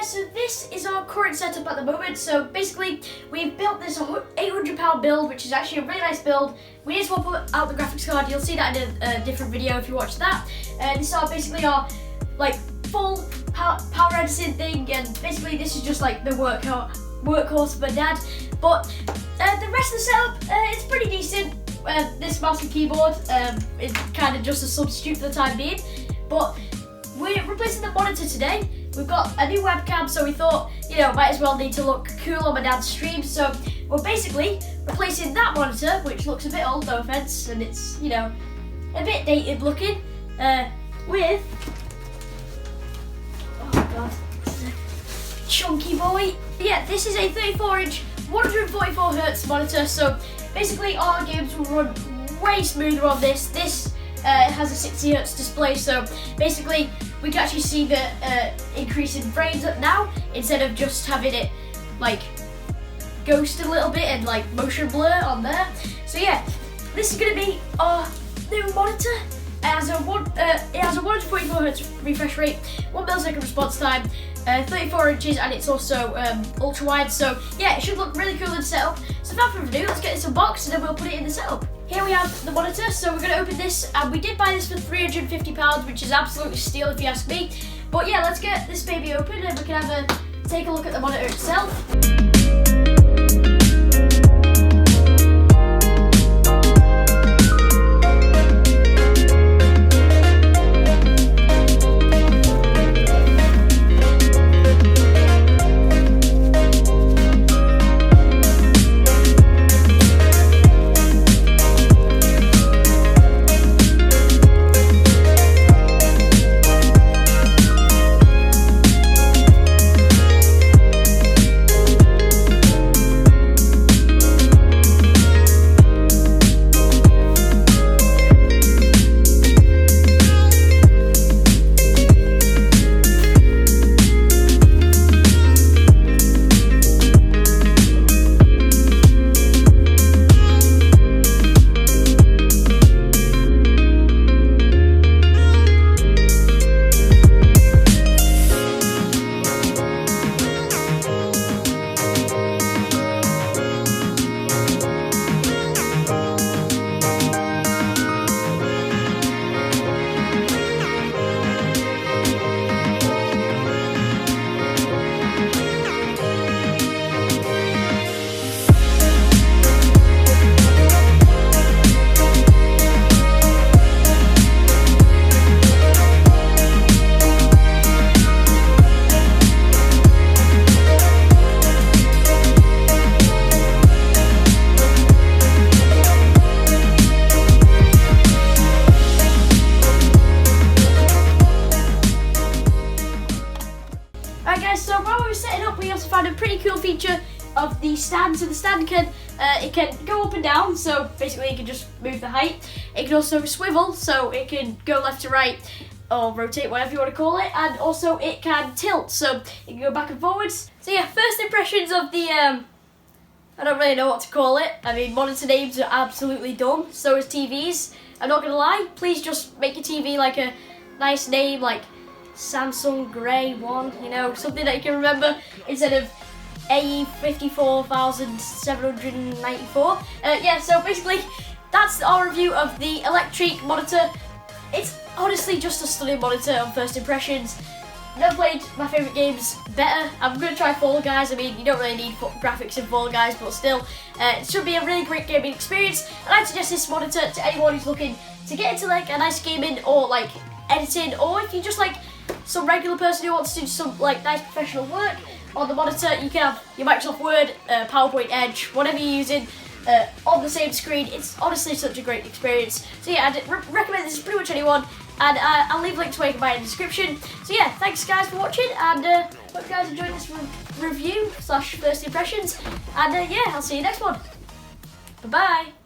guys, so this is our current setup at the moment. So basically, we've built this £800 build, which is actually a really nice build. We need to swap out the graphics card. You'll see that in a different video if you watch that. This is basically our like full power editing thing, and basically this is just like the workhorse of my dad. But the rest of the setup, it's pretty decent. This mouse and keyboard is kind of just a substitute for the time being. But we're replacing the monitor today. We've got a new webcam, so we thought, might as well need to look cool on my dad's stream. So we're basically replacing that monitor, which looks a bit old, no offense, and it's, a bit dated looking, with, oh god, this is a chunky boy. Yeah, this is a 34-inch, 144Hz monitor, so basically our games will run way smoother on this. This has a 60Hz display, so basically we can actually see the increase in frames up now, instead of just having it like ghost a little bit and like motion blur on there. So yeah, this is going to be our new monitor. It has a 144Hz refresh rate, 1 millisecond response time, 34 inches, and it's also ultra wide. So yeah, it should look really cool in the setup. So without further ado, let's get this unboxed and then we'll put it in the setup. Here we have the monitor, so we're going to open this, and we did buy this for £350, which is absolutely steal if you ask me. But yeah, let's get this baby open and we can take a look at the monitor itself. Alright guys, so while we were setting up, we also found a pretty cool feature of the stand. So the stand can go up and down, so basically you can just move the height. It can also swivel, so it can go left to right or rotate, whatever you want to call it, and also it can tilt, so it can go back and forwards. So yeah, first impressions of the I don't really know what to call it. I mean, monitor names are absolutely dumb, so is TVs. I'm not gonna lie, please just make your TV like a nice name, like Samsung Grey 1, something that you can remember instead of AE 54794. Yeah, so basically that's our review of the ElectriQ monitor. It's honestly just a stunning monitor on first impressions. Never played my favourite games better. I'm going to try Fall Guys. I mean, you don't really need graphics in Fall Guys, but still, it should be a really great gaming experience. And I'd suggest this monitor to anyone who's looking to get into like a nice gaming or like editing, or if you just like some regular person who wants to do some like nice professional work on the monitor. You can have your Microsoft Word, PowerPoint, Edge, whatever you're using on the same screen. It's honestly such a great experience. So yeah, I'd recommend this to pretty much anyone, and I'll leave a link to where you can buy it in the description. So yeah, thanks guys for watching, and hope you guys enjoyed this review / first impressions, and yeah, I'll see you next one. Bye bye.